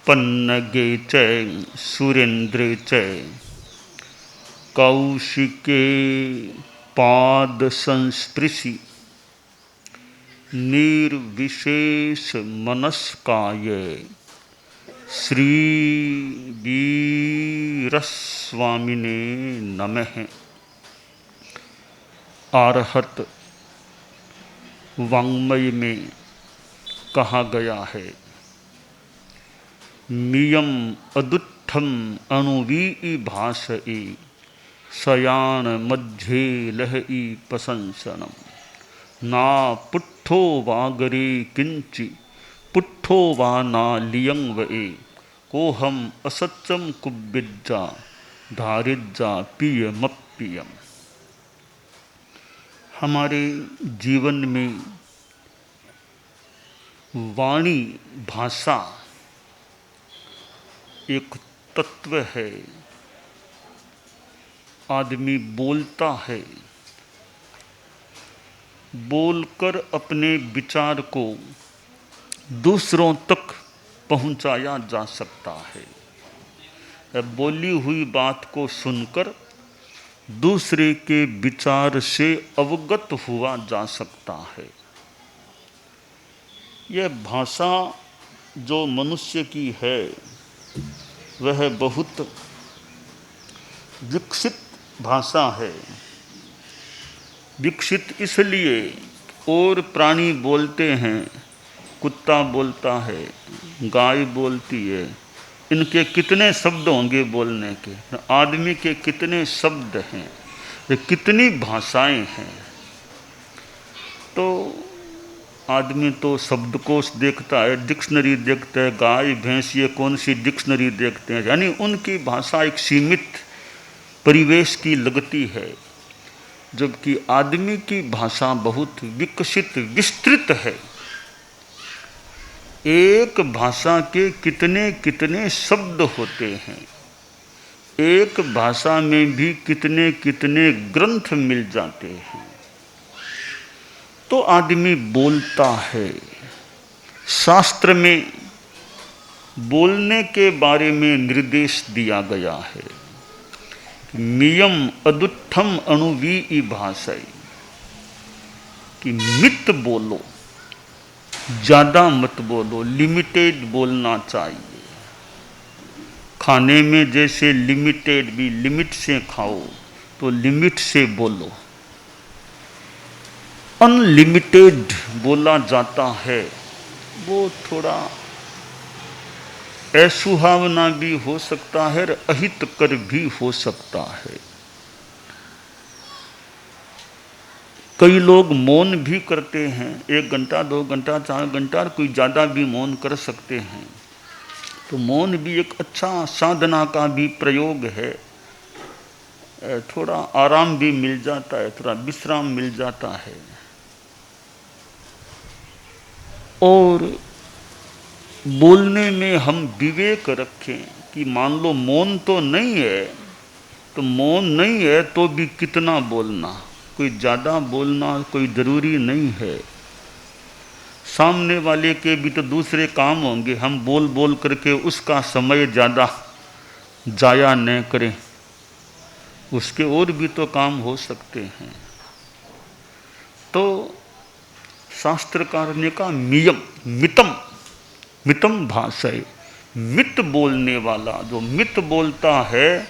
पन्नगे च सुरेन्द्रे च कौशिके पाद संस्पृशि निर्विशेष मनस्काय श्री वीरस्वामिने नमः। आरहत वाङ्मय में कहा गया है, मियम अदुत्थम अणुवी भाषई शयान मध्य लहई प्रशंसनम ना पुट्ठो वागरे किंचि पुट्ठो वा ना लियं वे कोहम असत्यम कुब्बिज्जा धारिज्जा पियमप्पियम। हमारे जीवन में वाणी भाषा एक तत्व है। आदमी बोलता है, बोलकर अपने विचार को दूसरों तक पहुंचाया जा सकता है। बोली हुई बात को सुनकर दूसरे के विचार से अवगत हुआ जा सकता है। यह भाषा जो मनुष्य की है वह बहुत विकसित भाषा है। विकसित इसलिए, और प्राणी बोलते हैं, कुत्ता बोलता है, गाय बोलती है, इनके कितने शब्द होंगे बोलने के, आदमी के कितने शब्द हैं, ये कितनी भाषाएं हैं। तो आदमी तो शब्दकोश देखता है, डिक्शनरी देखता है, गाय भैंस ये कौन सी डिक्शनरी देखते हैं, यानी उनकी भाषा एक सीमित परिवेश की लगती है, जबकि आदमी की भाषा बहुत विकसित विस्तृत है। एक भाषा के कितने कितने शब्द होते हैं, एक भाषा में भी कितने कितने ग्रंथ मिल जाते हैं। तो आदमी बोलता है। शास्त्र में बोलने के बारे में निर्देश दिया गया है, मियम अदुत्थम अणुवी भाषाई, कि मित बोलो, ज़्यादा मत बोलो, लिमिटेड बोलना चाहिए। खाने में जैसे लिमिटेड भी, लिमिट से खाओ तो लिमिट से बोलो। अनलिमिटेड बोला जाता है वो थोड़ा असुहावना भी हो सकता है, अहितकर भी हो सकता है। कई लोग मौन भी करते हैं, 1 घंटा 2 घंटा 4 घंटा, कोई ज़्यादा भी मौन कर सकते हैं। तो मौन भी एक अच्छा साधना का भी प्रयोग है। थोड़ा आराम भी मिल जाता है, थोड़ा विश्राम मिल जाता है। और बोलने में हम विवेक रखें कि मान लो मौन तो नहीं है, तो मौन नहीं है तो भी कितना बोलना, कोई ज़्यादा बोलना कोई ज़रूरी नहीं है। सामने वाले के भी तो दूसरे काम होंगे, हम बोल बोल करके उसका समय ज़्यादा जाया न करें, उसके और भी तो काम हो सकते हैं। तो शास्त्रकार ने कहा मियम, मितम, मितम भाषाए, मित बोलने वाला, जो मित बोलता है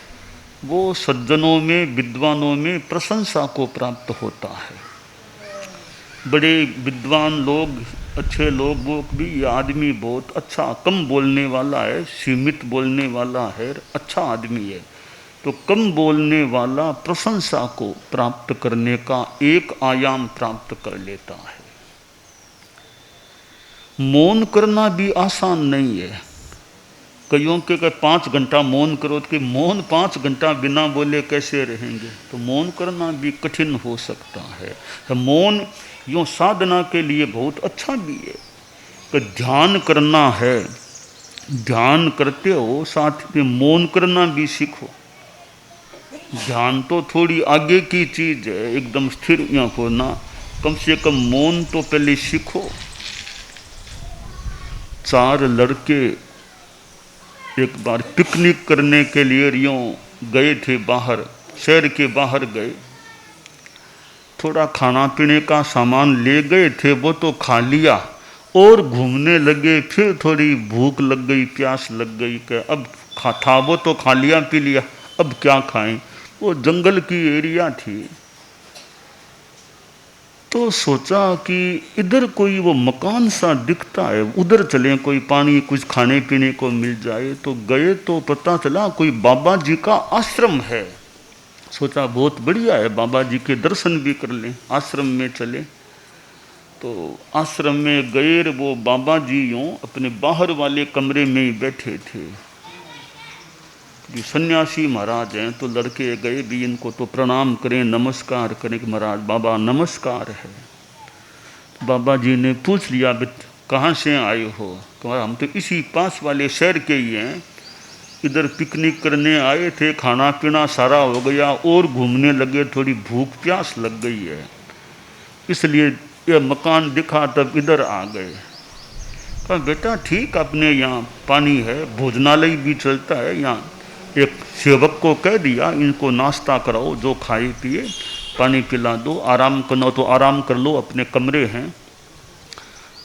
वो सज्जनों में, विद्वानों में प्रशंसा को प्राप्त होता है। बड़े विद्वान लोग, अच्छे लोगों भी, ये आदमी बहुत अच्छा, कम बोलने वाला है, सीमित बोलने वाला है, अच्छा आदमी है। तो कम बोलने वाला प्रशंसा को प्राप्त करने का एक आयाम प्राप्त कर लेता है। मौन करना भी आसान नहीं है। कईयों के 5 घंटा मौन करो, तो कि मौन 5 घंटा बिना बोले कैसे रहेंगे, तो मौन करना भी कठिन हो सकता है। तो मौन यूँ साधना के लिए बहुत अच्छा भी है। तो ध्यान करना है, ध्यान करते हो साथ में मौन करना भी सीखो। ध्यान तो थोड़ी आगे की चीज़ है, एकदम स्थिर यहाँ होना, कम से कम मौन तो पहले सीखो। 4 लड़के एक बार पिकनिक करने के लिए यूँ गए थे बाहर, शहर के बाहर गए, थोड़ा खाना पीने का सामान ले गए थे, वो तो खा लिया और घूमने लगे। फिर थोड़ी भूख लग गई, प्यास लग गई कि अब था वो तो खा लिया पी लिया, अब क्या खाएं। वो जंगल की एरिया थी, तो सोचा कि इधर कोई वो मकान सा दिखता है, उधर चलें, कोई पानी कुछ खाने पीने को मिल जाए। तो गए तो पता चला कोई बाबा जी का आश्रम है। सोचा बहुत बढ़िया है, बाबा जी के दर्शन भी कर लें, आश्रम में चले। तो आश्रम में गए, वो बाबा जी यूँ अपने बाहर वाले कमरे में ही बैठे थे। कि सन्यासी महाराज हैं, तो लड़के गए भी, इनको तो प्रणाम करें, नमस्कार करें कि महाराज बाबा नमस्कार है। तो बाबा जी ने पूछ लिया, कहाँ से आए हो? कहा हम तो इसी पास वाले शहर के ही हैं, इधर पिकनिक करने आए थे, खाना पीना सारा हो गया और घूमने लगे, थोड़ी भूख प्यास लग गई है, इसलिए यह मकान दिखा तब इधर आ गए। कहा बेटा ठीक, अपने यहाँ पानी है, भोजनालय भी चलता है, यहाँ एक सेवक को कह दिया इनको नाश्ता कराओ, जो खाए पिए, पानी पिला दो, आराम करना तो आराम कर लो, अपने कमरे हैं।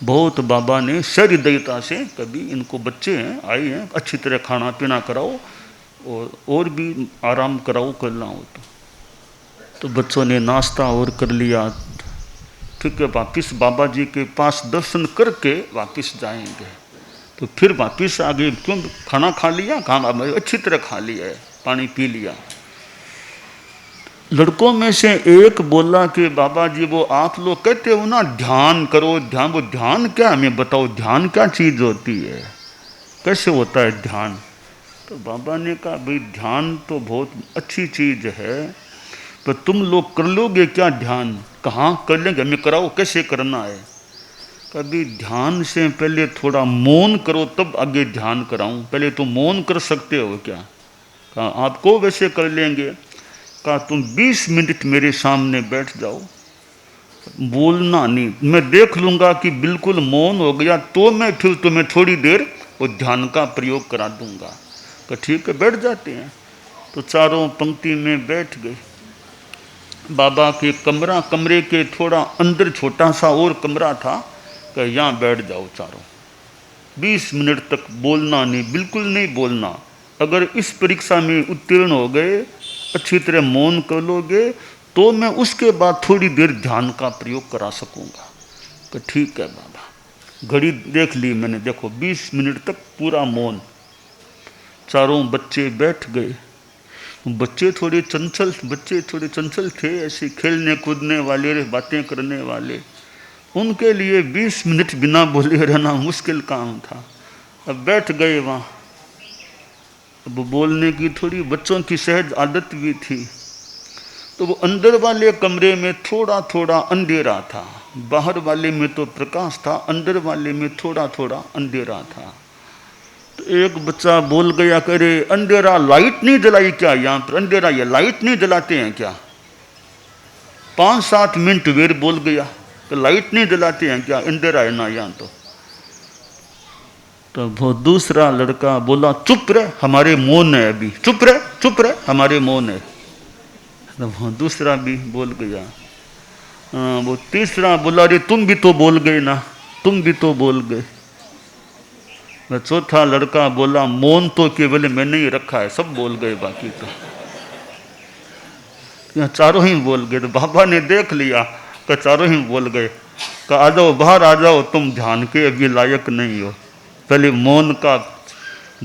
बहुत बाबा ने सहृदयता से, कभी इनको बच्चे हैं आए हैं, अच्छी तरह खाना पीना कराओ और भी आराम कराओ, करना हो तो बच्चों ने नाश्ता और कर लिया। ठीक है, वापिस बाबा जी के पास दर्शन करके वापिस जाएंगे। तो फिर वापिस आ गए, क्यों खाना खा लिया, खाना अच्छी तरह खा लिया है, पानी पी लिया। लड़कों में से एक बोला कि बाबा जी वो आप लोग कहते हो ना ध्यान करो, ध्यान, वो ध्यान क्या, हमें बताओ, ध्यान क्या चीज़ होती है, कैसे होता है ध्यान? तो बाबा ने कहा भाई ध्यान तो बहुत अच्छी चीज़ है, पर तुम लोग कर लोगे क्या ध्यान? कहाँ कर लेंगे, हमें कराओ, कैसे करना है? कभी ध्यान से पहले थोड़ा मौन करो तब आगे ध्यान कराऊं, पहले तुम मौन कर सकते हो क्या? कहा आपको वैसे कर लेंगे। कहा तुम 20 मिनट मेरे सामने बैठ जाओ, बोलना नहीं, मैं देख लूँगा कि बिल्कुल मौन हो गया तो मैं फिर तुम्हें थोड़ी देर वो ध्यान का प्रयोग करा दूँगा। कहा ठीक है, बैठ जाते हैं। तो चारों पंक्ति में बैठ गए। बाबा के कमरे के थोड़ा अंदर छोटा सा और कमरा था, कि यहाँ बैठ जाओ चारों, 20 मिनट तक बोलना नहीं, बिल्कुल नहीं बोलना। अगर इस परीक्षा में उत्तीर्ण हो गए, अच्छी तरह मौन कर लोगे, तो मैं उसके बाद थोड़ी देर ध्यान का प्रयोग करा सकूँगा। तो ठीक है बाबा। घड़ी देख ली मैंने, देखो 20 मिनट तक पूरा मौन। चारों बच्चे बैठ गए। बच्चे थोड़े चंचल थे, ऐसे खेलने कूदने वाले, बातें करने वाले। उनके लिए 20 मिनट बिना बोले रहना मुश्किल काम था। अब बैठ गए वहाँ। अब बोलने की थोड़ी बच्चों की सहज आदत भी थी। तो वो अंदर वाले कमरे में थोड़ा थोड़ा अंधेरा था, बाहर वाले में तो प्रकाश था, अंदर वाले में थोड़ा थोड़ा अंधेरा था। तो एक बच्चा बोल गया, कह रहे अंधेरा, लाइट नहीं जलाई क्या यहाँ पर? अंधेरा, ये लाइट नहीं जलाते हैं क्या? 5-7 मिनट वेर बोल गया, तो लाइट नहीं जलाते हैं क्या, अंधेरा है ना यहाँ तो वो दूसरा लड़का बोला चुप रहे, हमारे मौन है अभी, चुप रहे हमारे मौन है। तो वो दूसरा भी बोल गया। वो तीसरा बोला रे तुम भी तो बोल गए ना, तुम भी तो बोल गए। चौथा लड़का बोला मौन तो केवल मैंने ही रखा है, सब बोल गए, बाकी तो यहाँ चारों ही बोल गए। तो बाबा ने देख लिया कि चारों ही बोल गए। कहा आ जाओ, बाहर आ जाओ, तुम ध्यान के अभी लायक नहीं हो। पहले मौन का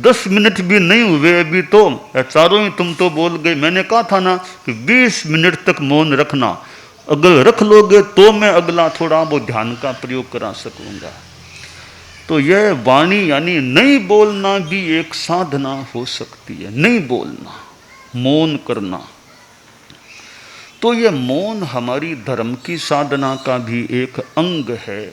10 मिनट भी नहीं हुए अभी तो चारों ही तुम तो बोल गए। मैंने कहा था ना कि 20 मिनट तक मौन रखना, अगर रख लोगे तो मैं अगला थोड़ा वो ध्यान का प्रयोग करा सकूँगा। तो यह वाणी यानी नहीं बोलना भी एक साधना हो सकती है, नहीं बोलना, मौन करना। तो यह मौन हमारी धर्म की साधना का भी एक अंग है।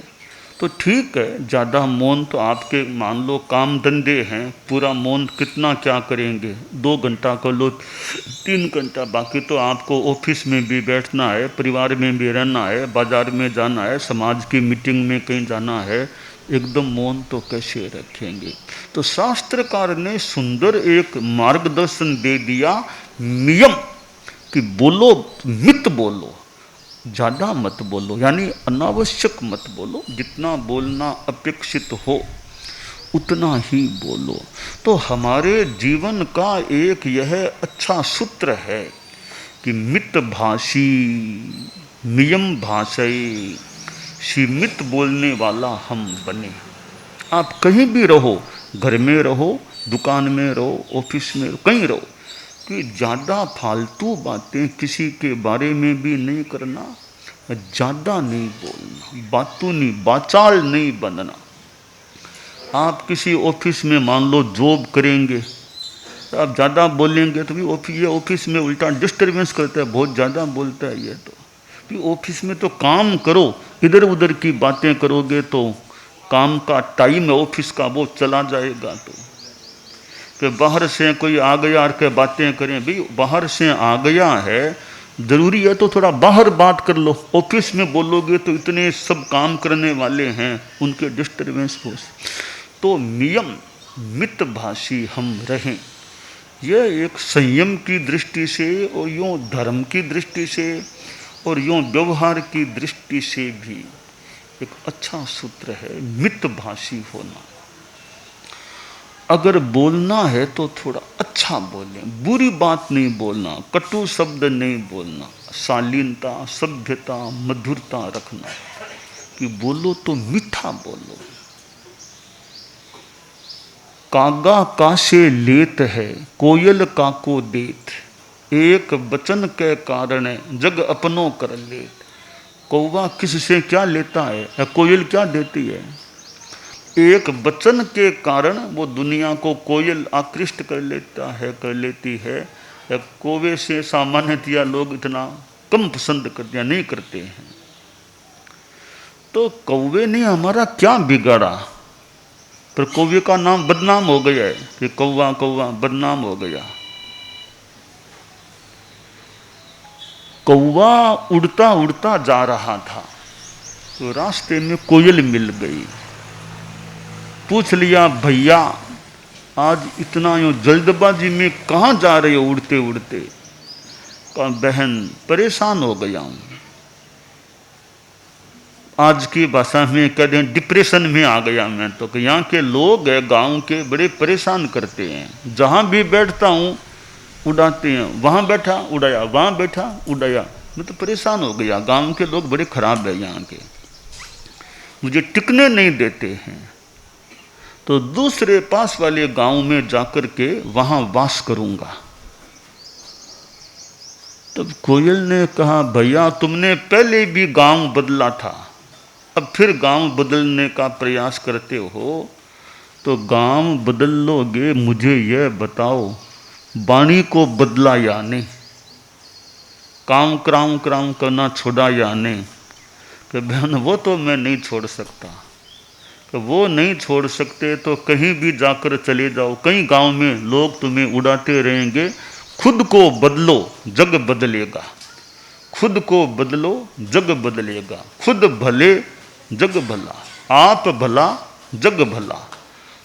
तो ठीक है, ज़्यादा मौन तो आपके मान लो काम धंधे हैं, पूरा मौन कितना क्या करेंगे, 2 घंटा कर लो, 3 घंटा, बाकी तो आपको ऑफिस में भी बैठना है, परिवार में भी रहना है, बाजार में जाना है, समाज की मीटिंग में कहीं जाना है, एकदम मौन तो कैसे रखेंगे। तो शास्त्रकार ने सुंदर एक मार्गदर्शन दे दिया, नियम कि बोलो, मित बोलो, ज़्यादा मत बोलो, यानी अनावश्यक मत बोलो, जितना बोलना अपेक्षित हो उतना ही बोलो। तो हमारे जीवन का एक यह अच्छा सूत्र है कि मित भाषी नियम भाषई, सीमित बोलने वाला हम बने। आप कहीं भी रहो, घर में रहो, दुकान में रहो, ऑफिस में रहो, कहीं रहो, कि ज़्यादा फालतू बातें किसी के बारे में भी नहीं करना, ज़्यादा नहीं बोलना, बातूनी बाचाल नहीं बनना। आप किसी ऑफिस में मान लो जॉब करेंगे, तो आप ज़्यादा बोलेंगे तो भी ये ऑफिस में उल्टा डिस्टर्बेंस करता है, बहुत ज़्यादा बोलता है ये तो। भी ऑफिस में तो काम करो, इधर उधर की बातें करोगे तो काम का टाइम है ऑफिस का वो चला जाएगा। तो कि बाहर से कोई आ गया के बातें करें, भाई बाहर से आ गया है, ज़रूरी है तो थोड़ा बाहर बात कर लो। ऑफिस में बोलोगे तो इतने सब काम करने वाले हैं, उनके डिस्टर्बेंस हो। तो नियम मित भाषी हम रहें, यह एक संयम की दृष्टि से और यूँ धर्म की दृष्टि से और यूँ व्यवहार की दृष्टि से भी एक अच्छा सूत्र है, मित भाषी होना। अगर बोलना है तो थोड़ा अच्छा बोलें, बुरी बात नहीं बोलना, कटु शब्द नहीं बोलना, शालीनता, सभ्यता, मधुरता रखना, कि बोलो तो मीठा बोलो। कागा कासे लेत है, कोयल काको देत, एक वचन के कारण जग अपनों कर लेत। कौवा किससे क्या लेता है, कोयल क्या देती है? एक वचन के कारण वो दुनिया को कोयल आकृष्ट कर लेता है, कर लेती है। कौवे से सामान्यतया लोग इतना कम पसंद करते हैं, नहीं करते हैं। तो कौवे ने हमारा क्या बिगाड़ा, पर कौवे का नाम बदनाम हो गया है कि कौवा कौवा बदनाम हो गया। कौवा उड़ता उड़ता जा रहा था तो रास्ते में कोयल मिल गई। पूछ लिया, भैया आज इतना यूँ जल्दबाजी में कहाँ जा रहे हो उड़ते उड़ते? कहा, बहन परेशान हो गया हूँ। आज की भाषा में कहते हैं डिप्रेशन में आ गया मैं तो। कि यहाँ के लोग है गांव के बड़े परेशान करते हैं, जहाँ भी बैठता हूँ उड़ाते हैं, वहाँ बैठा उड़ाया, वहाँ बैठा उड़ाया, मैं तो परेशान हो गया। गांव के लोग बड़े खराब है यहाँ के, मुझे टिकने नहीं देते हैं। तो दूसरे पास वाले गांव में जाकर के वहाँ वास करूँगा। तब कोयल ने कहा, भैया तुमने पहले भी गांव बदला था, अब फिर गांव बदलने का प्रयास करते हो तो गांव बदल लोगे, मुझे यह बताओ वाणी को बदला या नहीं, काम क्राम क्राम करना छोड़ा या नहीं? कि बहन वो तो मैं नहीं छोड़ सकता। कि वो नहीं छोड़ सकते तो कहीं भी जाकर चले जाओ, कई गांव में लोग तुम्हें उड़ाते रहेंगे। खुद को बदलो, जग बदलेगा। खुद को बदलो, जग बदलेगा। खुद भले जग भला, आप भला जग भला।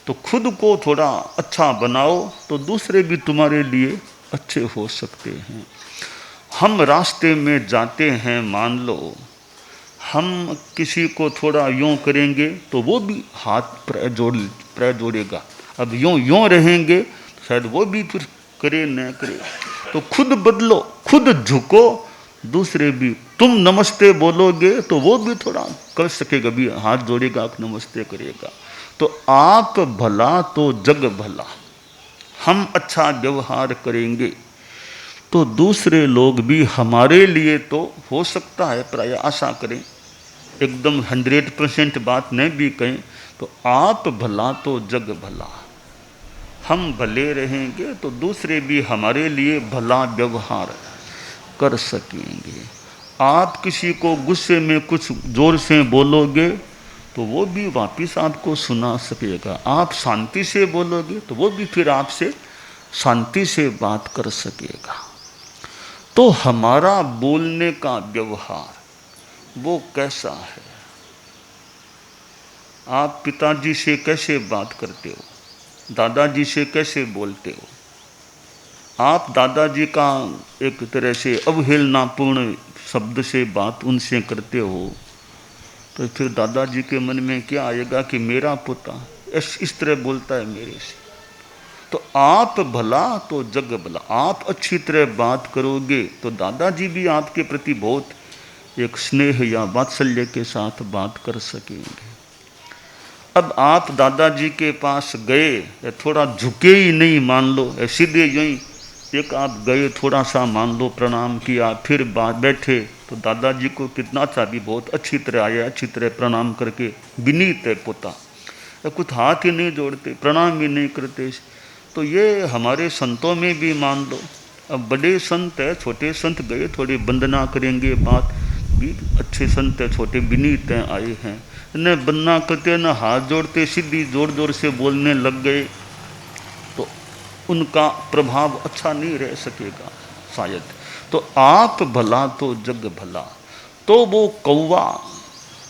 तो खुद को थोड़ा अच्छा बनाओ तो दूसरे भी तुम्हारे लिए अच्छे हो सकते हैं। हम रास्ते में जाते हैं, मान लो हम किसी को थोड़ा यूँ करेंगे तो वो भी हाथ पैर जोड़ेगा। अब यूँ रहेंगे तो शायद वो भी फिर करे न करे। तो खुद बदलो, खुद झुको, दूसरे भी। तुम नमस्ते बोलोगे तो वो भी थोड़ा कर सकेगा, भी हाथ जोड़ेगा, नमस्ते करेगा। तो आप भला तो जग भला। हम अच्छा व्यवहार करेंगे तो दूसरे लोग भी हमारे लिए तो हो सकता है, प्राय आशा करें, एकदम 100% बात नहीं भी कहें तो आप भला तो जग भला। हम भले रहेंगे तो दूसरे भी हमारे लिए भला व्यवहार कर सकेंगे। आप किसी को गुस्से में कुछ जोर से बोलोगे तो वो भी वापस आपको सुना सकेगा। आप शांति से बोलोगे तो वो भी फिर आपसे शांति से बात कर सकेगा। तो हमारा बोलने का व्यवहार वो कैसा है? आप पिताजी से कैसे बात करते हो, दादाजी से कैसे बोलते हो? आप दादाजी का एक तरह से अवहेलनापूर्ण शब्द से बात उनसे करते हो, तो फिर दादाजी के मन में क्या आएगा कि मेरा पोता इस तरह बोलता है मेरे से। तो आप भला तो जग भला, आप अच्छी तरह बात करोगे तो दादाजी भी आपके प्रति बहुत एक स्नेह या वात्सल्य के साथ बात कर सकेंगे। अब आप दादाजी के पास गए, थोड़ा झुके ही नहीं मान लो, सीधे यूं ही एक आप गए, थोड़ा सा मान लो प्रणाम किया, फिर बैठे, तो दादाजी को कितना सा भी बहुत अच्छी तरह आया, अच्छी तरह प्रणाम करके विनीत है पोता, कुछ हाथ ही नहीं जोड़ते, प्रणाम भी नहीं करते। तो ये हमारे संतों में भी मान लो, अब बड़े संत है, छोटे संत गए, थोड़ी वंदना करेंगे, बात भी अच्छे संत है, छोटे विनीत हैं, आए हैं, न वंदना करते न हाथ जोड़ते, सीधी जोर जोर से बोलने लग गए, तो उनका प्रभाव अच्छा नहीं रह सकेगा शायद। तो आप भला तो जग भला, तो वो कौवा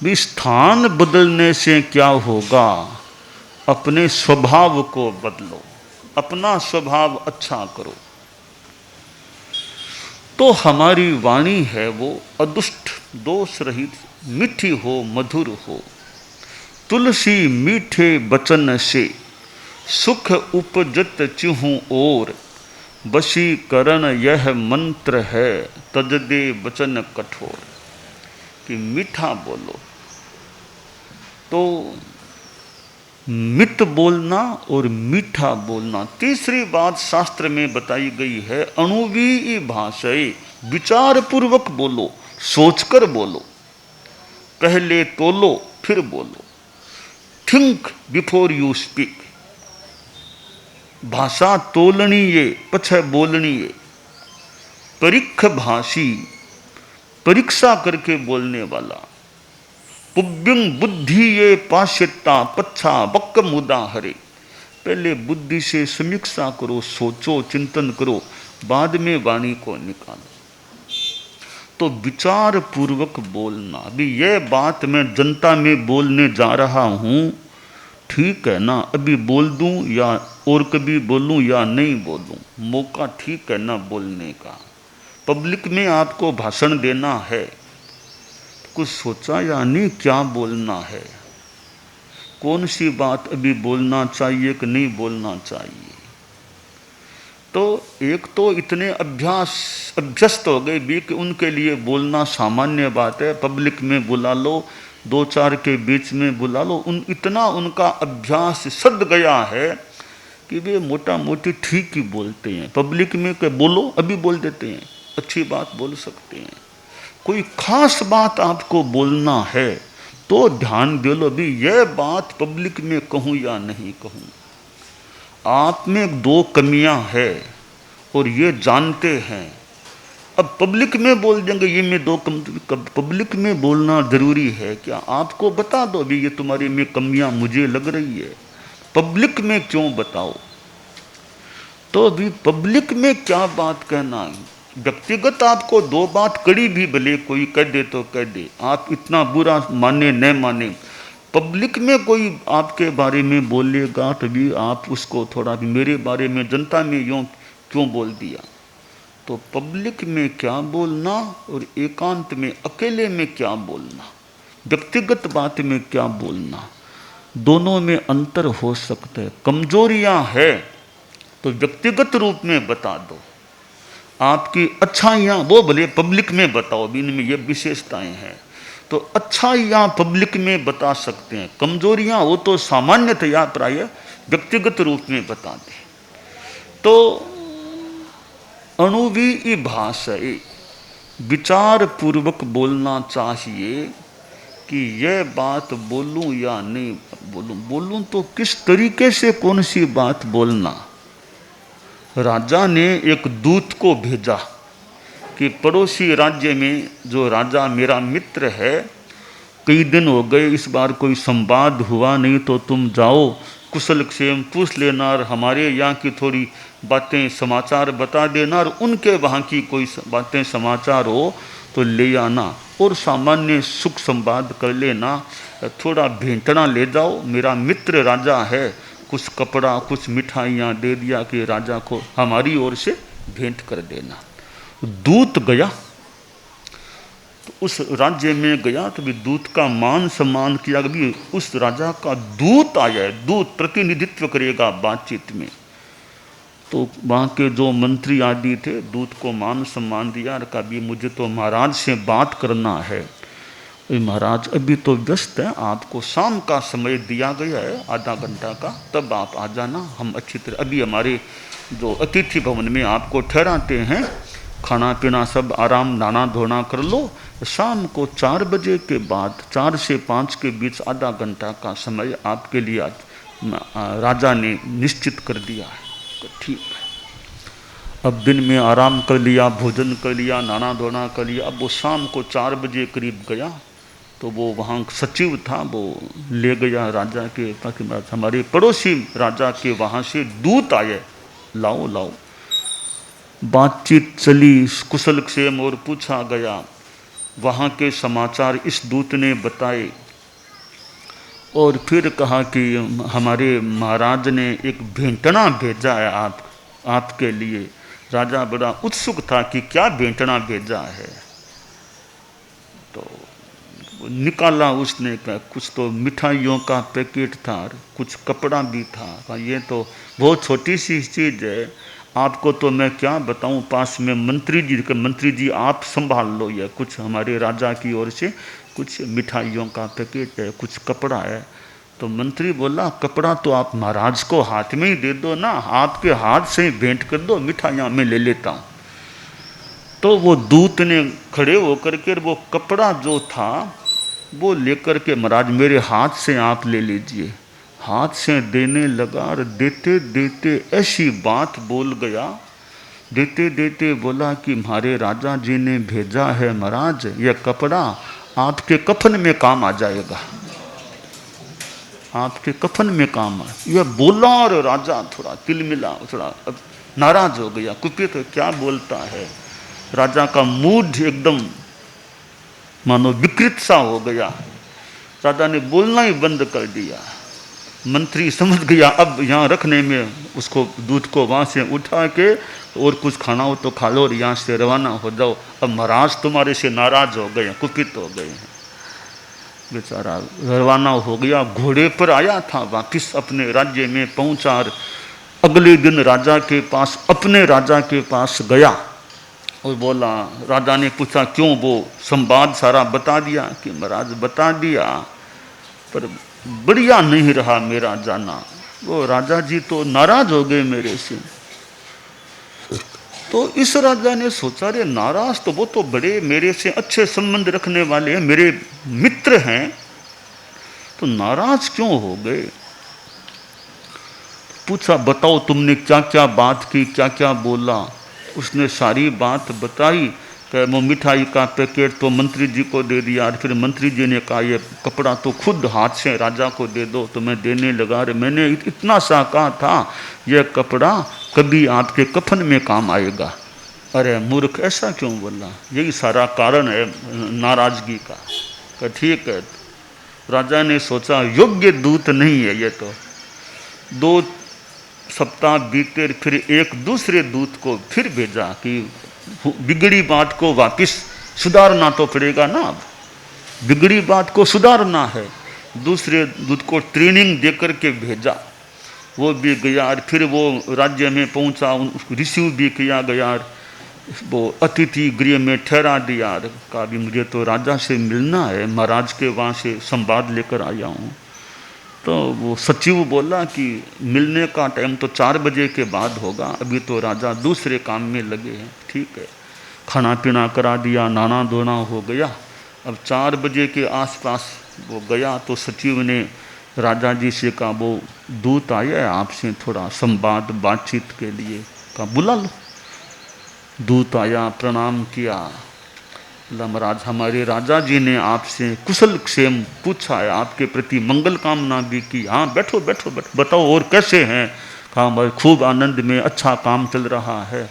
भी स्थान बदलने से क्या होगा, अपने स्वभाव को बदलो, अपना स्वभाव अच्छा करो। तो हमारी वाणी है वो अदुष्ट दोष रहित, मीठी हो मधुर हो, तुलसी मीठे बचन से सुख उपजत चिहूं और, वशीकरण यह मंत्र है तज दे वचन कठोर। कि मीठा बोलो, तो मित बोलना और मीठा बोलना। तीसरी बात शास्त्र में बताई गई है, अणुवी भाषाएं, विचार पूर्वक बोलो, सोचकर बोलो, पहले तोलो फिर बोलो, थिंक बिफोर यू स्पीक। भाषा तोलनी ये पछे बोलनी ये, परीक्ष भाषी, परीक्षा करके बोलने वाला, पुब्यंग बुद्धि ये पाश्यता पच्छा बक्क मुदा हरे। पहले बुद्धि से समीक्षा करो, सोचो, चिंतन करो, बाद में वाणी को निकालो। तो विचार पूर्वक बोलना। अभी यह बात मैं जनता में बोलने जा रहा हूँ, ठीक है ना, अभी बोल दूँ या और कभी बोलूँ या नहीं बोलूँ, मौका ठीक है ना बोलने का। पब्लिक में आपको भाषण देना है, कुछ सोचा या नहीं क्या बोलना है, कौन सी बात अभी बोलना चाहिए कि नहीं बोलना चाहिए। तो एक तो इतने अभ्यस्त हो गए भी कि उनके लिए बोलना सामान्य बात है, पब्लिक में बुला लो, दो चार के बीच में बुला लो, इतना उनका अभ्यास सद गया है कि वे मोटा मोटी ठीक ही बोलते हैं। पब्लिक में के बोलो अभी बोल देते हैं, अच्छी बात बोल सकते हैं। कोई खास बात आपको बोलना है तो ध्यान दे लो, भी यह बात पब्लिक में कहूँ या नहीं कहूँ। आप में दो कमियां है और ये जानते हैं, अब पब्लिक में बोल देंगे ये में दो पब्लिक में बोलना जरूरी है क्या? आपको बता दो भी ये तुम्हारी में कमियां मुझे लग रही है, पब्लिक में क्यों बताओ? तो भी पब्लिक में क्या बात कहना है? व्यक्तिगत आपको दो बात कड़ी भी भले कोई कह दे तो कह दे, आप इतना बुरा माने न माने, पब्लिक में कोई आपके बारे में बोलेगा तो भी आप उसको थोड़ा भी मेरे बारे में जनता में यूँ क्यों बोल दिया। तो पब्लिक में क्या बोलना और एकांत में अकेले में क्या बोलना, व्यक्तिगत बात में क्या बोलना, दोनों में अंतर हो सकता है। कमजोरियां है तो व्यक्तिगत रूप में बता दो, आपकी अच्छाइयाँ वो भले पब्लिक में बताओ, इनमें ये विशेषताएं हैं तो अच्छाइयाँ पब्लिक में बता सकते हैं, कमजोरियाँ वो तो सामान्यतया प्राय व्यक्तिगत रूप में बता दें। तो अणुवी भाषाएं, विचार पूर्वक बोलना चाहिए कि यह बात बोलूं या नहीं बोलूं, बोलूं तो किस तरीके से कौन सी बात बोलना। राजा ने एक दूत को भेजा कि पड़ोसी राज्य में जो राजा मेरा मित्र है, कई दिन हो गए इस बार कोई संवाद हुआ नहीं, तो तुम जाओ कुशल क्षेम पूछ लेना और हमारे यहाँ की थोड़ी बातें समाचार बता देना और उनके वहाँ की कोई बातें समाचार हो तो ले आना और सामान्य सुख संवाद कर लेना। थोड़ा भेंटना ले जाओ, मेरा मित्र राजा है, कुछ कपड़ा कुछ मिठाइयाँ दे दिया कि राजा को हमारी ओर से भेंट कर देना। दूत गया तो उस राज्य में गया तो भी दूत का मान सम्मान किया, कभी उस राजा का दूत आया है, दूत प्रतिनिधित्व करेगा बातचीत में। तो वहाँ के जो मंत्री आदि थे दूत को मान सम्मान दिया और कभी मुझे तो महाराज से बात करना है। महाराज अभी तो व्यस्त है, आपको शाम का समय दिया गया है आधा घंटा का, तब आप आ जाना, हम अच्छी तरह अभी हमारे जो अतिथि भवन में आपको ठहराते हैं, खाना पीना सब आराम नहाना धोना कर लो, शाम को 4 बजे के बाद 4 से 5 के बीच आधा घंटा का समय आपके लिए आज राजा ने निश्चित कर दिया है। तो ठीक है, अब दिन में आराम कर लिया, भोजन कर लिया, नहाना धोना कर लिया। अब वो शाम को 4 बजे करीब गया तो वो वहाँ सचिव था, वो ले गया राजा के, ताकि हमारे पड़ोसी राजा के वहाँ से दूत आए, लाओ लाओ। बातचीत चली, कुशल क्षेम और पूछा गया, वहाँ के समाचार इस दूत ने बताए और फिर कहा कि हमारे महाराज ने एक भेंटना भेजा है आपके लिए। राजा बड़ा उत्सुक था कि क्या भेंटना भेजा है। तो निकाला उसने, का कुछ तो मिठाइयों का पैकेट था, कुछ कपड़ा भी था। ये तो बहुत छोटी सी चीज़ है, आपको तो मैं क्या बताऊं, पास में मंत्री जी आप संभाल लो, ये कुछ हमारे राजा की ओर से कुछ मिठाइयों का पैकेट है, कुछ कपड़ा है। तो मंत्री बोला, कपड़ा तो आप महाराज को हाथ में ही दे दो ना, आपके हाथ से ही भेंट कर दो, मिठाइयाँ मैं ले लेता हूँ। तो वो दूत ने खड़े होकर के वो कपड़ा जो था वो लेकर के, महाराज मेरे हाथ से आप ले लीजिए। हाथ से देने लगा और देते देते ऐसी बात बोल गया, देते देते बोला कि हमारे राजा जी ने भेजा है महाराज, यह कपड़ा आपके कफन में काम आ जाएगा, आपके कफन में काम आ। यह बोला और राजा थोड़ा तिलमिला, थोड़ा नाराज हो गया, कुपित तो क्या बोलता है। राजा का मूड एकदम मानो विकृत सा हो गया, राजा ने बोलना ही बंद कर दिया। मंत्री समझ गया अब यहाँ रखने में, उसको दूध को वहाँ से उठा के और कुछ खाना हो तो खा लो और यहाँ से रवाना हो जाओ, अब महाराज तुम्हारे से नाराज हो गए, कुपित हो गए हैं। बेचारा रवाना हो गया, घोड़े पर आया था, वापिस अपने राज्य में पहुँचा और अगले दिन राजा के पास, अपने राजा के पास गया और बोला, राजा ने पूछा क्यों, वो संवाद सारा बता दिया कि महाराज बता दिया पर बढ़िया नहीं रहा मेरा जाना, वो राजा जी तो नाराज हो गए मेरे से। तो इस राजा ने सोचा, रे नाराज तो वो तो बड़े मेरे से अच्छे संबंध रखने वाले हैं, मेरे मित्र हैं, तो नाराज क्यों हो गए। पूछा बताओ तुमने क्या क्या बात की, क्या क्या बोला। उसने सारी बात बताई कि वो मिठाई का पैकेट तो मंत्री जी को दे दिया, फिर मंत्री जी ने कहा ये कपड़ा तो खुद हाथ से राजा को दे दो, तो मैं देने लगा, रे मैंने इतना सा कहा था यह कपड़ा कभी आपके कफन में काम आएगा। अरे मूर्ख ऐसा क्यों बोला, यही सारा कारण है नाराजगी का। ठीक है, राजा ने सोचा योग्य दूत नहीं है ये तो। 2 सप्ताह बीते, फिर एक दूसरे दूत को फिर भेजा कि बिगड़ी बात को वापिस सुधारना तो पड़ेगा ना, अब बिगड़ी बात को सुधारना है। दूसरे दूत को ट्रेनिंग देकर के भेजा, वो भी गया और फिर वो राज्य में पहुंचा, उसको रिसीव भी किया गया, वो अतिथि गृह में ठहरा दिया। कहा भी मुझे तो राजा से मिलना है, महाराज के वहाँ से संवाद लेकर आया हूँ। तो वो सचिव बोला कि मिलने का टाइम तो 4 बजे के बाद होगा, अभी तो राजा दूसरे काम में लगे हैं। ठीक है, खाना पीना करा दिया, नहाना धोना हो गया। अब 4 बजे के आसपास वो गया तो सचिव ने राजा जी से कहा वो दूत आया है आपसे थोड़ा संवाद बातचीत के लिए। कहा बुला लो। दूत आया, प्रणाम किया, बोला महाराज हमारे राजा जी ने आपसे कुशल क्षेम पूछा है, आपके प्रति मंगल कामना भी की। हाँ बैठो बैठो बैठो, बताओ और कैसे हैं? कहा मैं खूब आनंद में, अच्छा काम चल रहा है।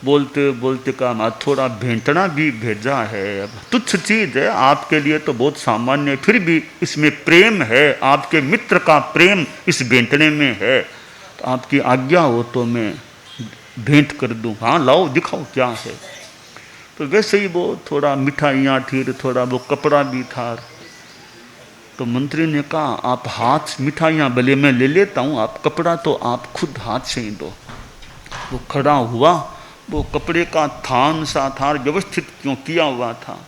बोलते बोलते कहा मैं थोड़ा भेंटना भी भेजा है। अब तुच्छ चीज़ है आपके लिए तो बहुत सामान्य है, फिर भी इसमें प्रेम है, आपके मित्र का प्रेम इस भेंटने में है, तो आपकी आज्ञा हो तो मैं भेंट कर दूं। हाँ लाओ दिखाओ क्या है। तो वैसे ही वो थोड़ा मिठाइयाँ थी, थोड़ा वो कपड़ा भी था। तो मंत्री ने कहा आप हाथ मिठाइयाँ भले मैं ले लेता हूँ, आप कपड़ा तो आप खुद हाथ से ही दो। वो खड़ा हुआ, वो कपड़े का थान सा था, व्यवस्थित क्यों किया हुआ था,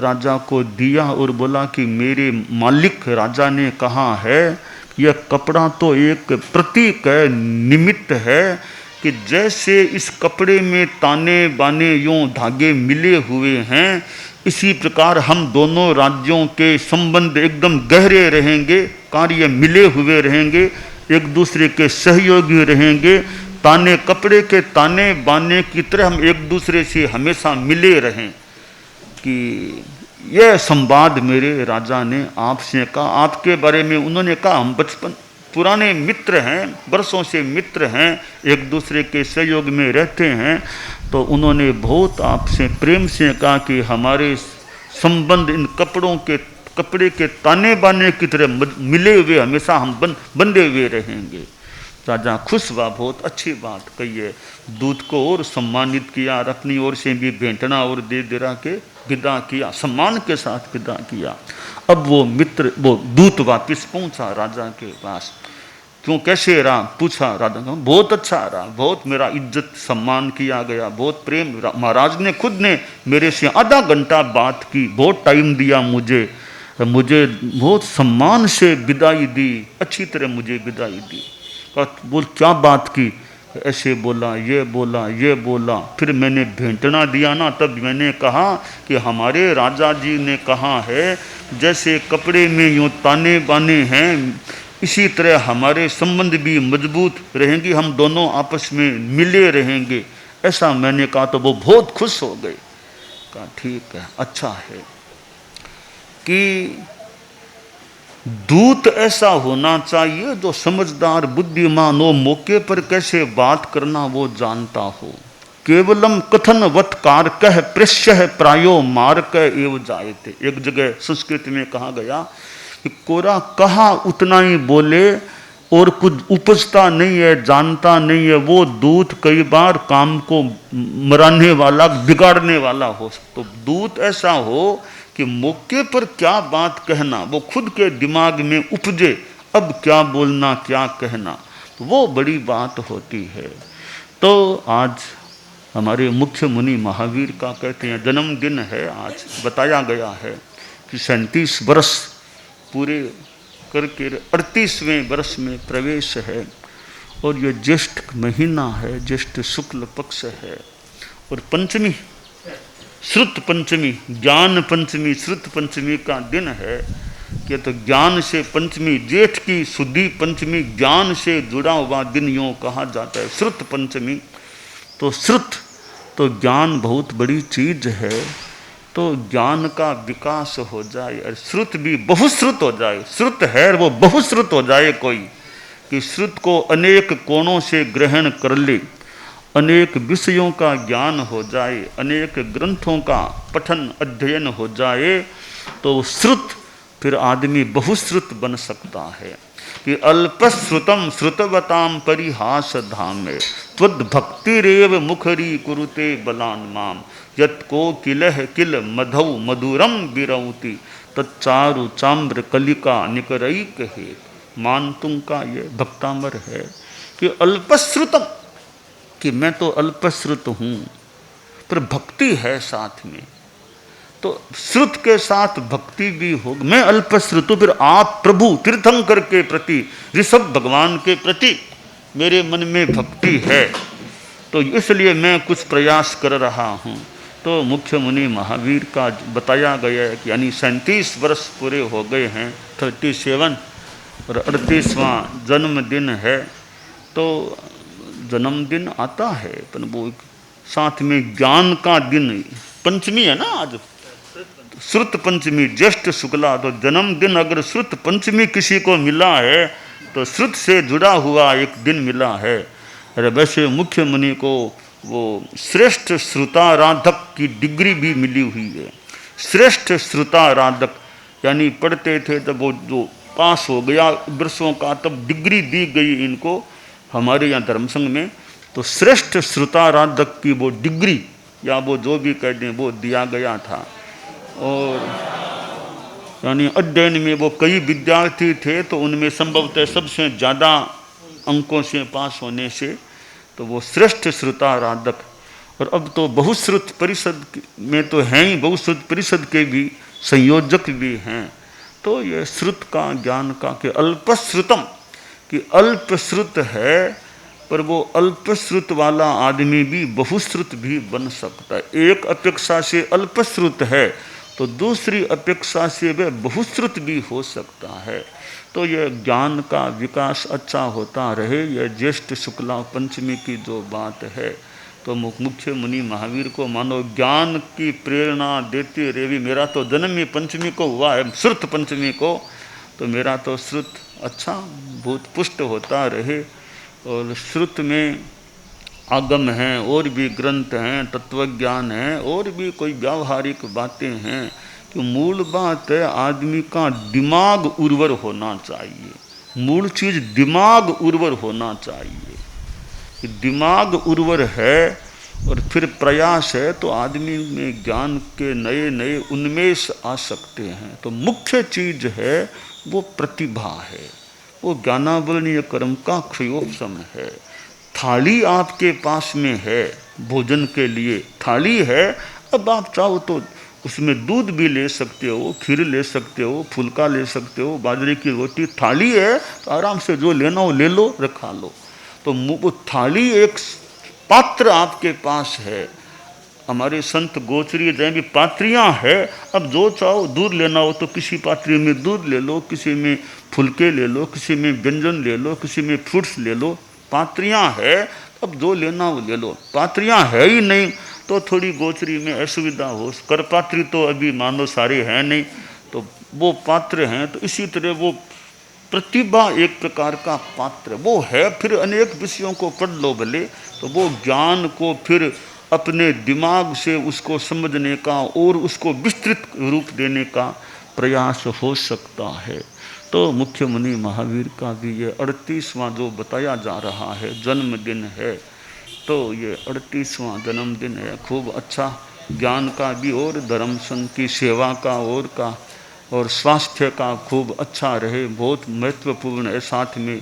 राजा को दिया और बोला कि मेरे मालिक राजा ने कहा है यह कपड़ा तो एक प्रतीक है, निमित्त है कि जैसे इस कपड़े में ताने बाने यूं धागे मिले हुए हैं, इसी प्रकार हम दोनों राज्यों के संबंध एकदम गहरे रहेंगे, कार्य मिले हुए रहेंगे, एक दूसरे के सहयोगी रहेंगे, ताने कपड़े के ताने बाने की तरह हम एक दूसरे से हमेशा मिले रहें। कि यह संवाद मेरे राजा ने आपसे कहा, आपके बारे में उन्होंने कहा हम बचपन पुराने मित्र हैं, बरसों से मित्र हैं, एक दूसरे के सहयोग में रहते हैं, तो उन्होंने बहुत आपसे प्रेम से कहा कि हमारे संबंध इन कपड़े के ताने बाने की तरह मिले हुए हमेशा हम बंधे हुए रहेंगे। राजा खुश हुआ, बहुत अच्छी बात कही है। दूत को और सम्मानित किया और अपनी ओर से भी भेंटना और दे दिला के विदा किया, सम्मान के साथ विदा किया। अब वो दूत वापिस पहुंचा राजा के पास। क्यों कैसे रहा पूछा राजा का, बहुत अच्छा रहा, बहुत मेरा इज्जत सम्मान किया गया, बहुत प्रेम, महाराज ने खुद ने मेरे से आधा घंटा बात की, बहुत टाइम दिया मुझे बहुत सम्मान से विदाई दी, अच्छी तरह मुझे विदाई दी। बोल क्या बात की? ऐसे बोला, ये बोला, ये बोला। फिर मैंने भेंटना दिया ना, तब मैंने कहा कि हमारे राजा जी ने कहा है जैसे कपड़े में यूँ ताने बाने हैं, इसी तरह हमारे संबंध भी मजबूत रहेंगे, हम दोनों आपस में मिले रहेंगे। ऐसा मैंने कहा तो वो बहुत खुश हो गए। कहा ठीक है, अच्छा है कि दूत ऐसा होना चाहिए जो समझदार बुद्धिमान हो, मौके पर कैसे बात करना वो जानता हो। केवलम कथन वत कार कह प्रेष्य प्रायो मार्क एव जायते। एक जगह संस्कृत में कहा गया कि कोरा कहा उतना ही बोले और कुछ उपजता नहीं है, जानता नहीं है, वो दूत कई बार काम को मराने वाला, बिगाड़ने वाला हो। तो दूत ऐसा हो कि मौके पर क्या बात कहना वो खुद के दिमाग में उपजे, अब क्या बोलना क्या कहना, तो वो बड़ी बात होती है। तो आज हमारे मुख्य मुनि महावीर का कहते हैं जन्मदिन है, आज बताया गया है कि 37 वर्ष पूरे करके 38वें वर्ष में प्रवेश है, और ये ज्येष्ठ महीना है, ज्येष्ठ शुक्ल पक्ष है, और पंचमी श्रुत पंचमी, ज्ञान पंचमी, श्रुत पंचमी का दिन है कि तो ज्ञान से पंचमी, जेठ की शुद्धि पंचमी, ज्ञान से जुड़ा हुआ दिन यूँ कहा जाता है श्रुत पंचमी। तो श्रुत तो ज्ञान बहुत बड़ी चीज़ है, तो ज्ञान का विकास हो जाए और श्रुत भी बहुश्रुत हो जाए। श्रुत है और वो बहुश्रुत हो जाए कोई, कि श्रुत को अनेक कोणों से ग्रहण कर ले, अनेक विषयों का ज्ञान हो जाए, अनेक ग्रंथों का पठन अध्ययन हो जाए, तो श्रुत फिर आदमी बहुश्रुत बन सकता है। कि अल्पश्रुतम श्रुतवताम परिहास धामे त्वद भक्तिरेव मुखरी कुरुते बलान माम यत को किलह किल मधौ मधुरम विरौति तच्चारु चाम्र कलिका निकरैक हे। मानतुंग का ये भक्तामर है कि अल्पश्रुतम, कि मैं तो अल्पश्रुत हूँ पर भक्ति है साथ में, तो श्रुत के साथ भक्ति भी हो। मैं अल्पश्रुत, फिर आप प्रभु तीर्थंकर के प्रति, ऋषभ भगवान के प्रति मेरे मन में भक्ति है, तो इसलिए मैं कुछ प्रयास कर रहा हूँ। तो मुख्य मुनि महावीर का बताया गया है कि यानी 37 वर्ष पूरे हो गए हैं, 37, और 38वां जन्मदिन है। तो जन्मदिन आता है पर वो साथ में ज्ञान का दिन पंचमी है ना आज, श्रुत पंचमी ज्येष्ठ शुक्ला। तो जन्मदिन अगर श्रुत पंचमी किसी को मिला है तो श्रुत से जुड़ा हुआ एक दिन मिला है। अरे वैसे मुख्य मुनि को वो श्रेष्ठ श्रुताराधक की डिग्री भी मिली हुई है। श्रेष्ठ श्रुताराधक यानी पढ़ते थे तब वो जो पास हो गया वर्षों का, तब डिग्री दी गई इनको हमारे यहाँ धर्म संघ में। तो श्रेष्ठ श्रुताराधक की वो डिग्री या वो जो भी कह दें वो दिया गया था। और यानी अध्ययन में वो कई विद्यार्थी थे तो उनमें संभवतः सबसे ज़्यादा अंकों से पास होने से तो वो श्रेष्ठ श्रुताराधक। और अब तो बहुश्रुत परिषद में तो हैं ही, बहुश्रुत परिषद के भी संयोजक भी हैं। तो ये श्रुत का ज्ञान का कि अल्पश्रुतम कि अल्पश्रुत है, पर वो अल्पश्रुत वाला आदमी भी बहुश्रुत भी बन सकता है। एक अपेक्षा से अल्पश्रुत है तो दूसरी अपेक्षा से वह बहुश्रुत भी हो सकता है। तो यह ज्ञान का विकास अच्छा होता रहे, यह ज्येष्ठ शुक्ला पंचमी की जो बात है। तो मुख्य मुनि महावीर को मानो ज्ञान की प्रेरणा देते रहे। भी मेरा तो जन्म ही पंचमी को हुआ है, श्रुत पंचमी को, तो मेरा तो श्रुत अच्छा भूत पुष्ट होता रहे। और श्रुत में आगम हैं, और भी ग्रंथ हैं, तत्वज्ञान है, और भी कोई व्यावहारिक बातें हैं। कि मूल बात है आदमी का दिमाग उर्वर होना चाहिए। मूल चीज़ दिमाग उर्वर होना चाहिए। कि दिमाग उर्वर है और फिर प्रयास है तो आदमी में ज्ञान के नए नए उन्मेष आ सकते हैं। तो मुख्य चीज़ है वो प्रतिभा है, वो ज्ञानावरणीय कर्म का क्षयोपशम है। थाली आपके पास में है भोजन के लिए, थाली है। अब आप चाहो तो उसमें दूध भी ले सकते हो, खीर ले सकते हो, फुल्का ले सकते हो, बाजरे की रोटी। थाली है तो आराम से जो लेना हो ले लो, रखा लो। तो वो थाली एक पात्र आपके पास है। हमारे संत गोचरी जैन भी पात्रियाँ है। अब जो चाहो दूध लेना हो तो किसी पात्री में दूध ले लो, किसी में फुलके ले लो, किसी में व्यंजन ले लो, किसी में फ्रूट्स ले लो। पात्रियाँ है, अब जो लेना हो ले लो। पात्रियाँ है ही नहीं तो थोड़ी गोचरी में असुविधा हो। करपात्री तो अभी मानो सारे हैं नहीं, तो वो पात्र हैं। तो इसी तरह वो प्रतिभा एक प्रकार का पात्र वो है। फिर अनेक विषयों को पढ़ लो भले, तो वो ज्ञान को फिर अपने दिमाग से उसको समझने का और उसको विस्तृत रूप देने का प्रयास हो सकता है। तो मुख्य मुनि महावीर का भी ये 38वां जो बताया जा रहा है जन्मदिन है, तो ये 38वां जन्मदिन है। खूब अच्छा ज्ञान का भी और धर्म संघ की सेवा का और स्वास्थ्य का खूब अच्छा रहे, बहुत महत्वपूर्ण है। साथ में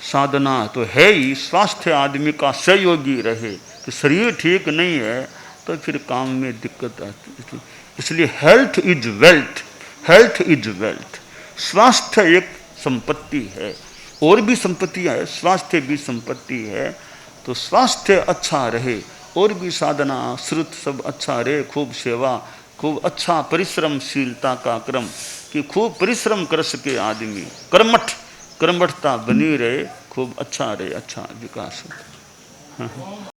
साधना तो है ही, स्वास्थ्य आदमी का सहयोगी रहे। तो शरीर ठीक नहीं है तो फिर काम में दिक्कत आती है। इसलिए health is wealth, health is wealth. स्वास्थ्य एक संपत्ति है, और भी संपत्तियाँ है, स्वास्थ्य भी संपत्ति है। तो स्वास्थ्य अच्छा रहे और भी साधना श्रुत सब अच्छा रहे, खूब सेवा, खूब अच्छा परिश्रमशीलता का क्रम कि खूब परिश्रम कर सके आदमी, कर्मठता बनी रहे, खूब अच्छा रहे, अच्छा विकास हो। हाँ।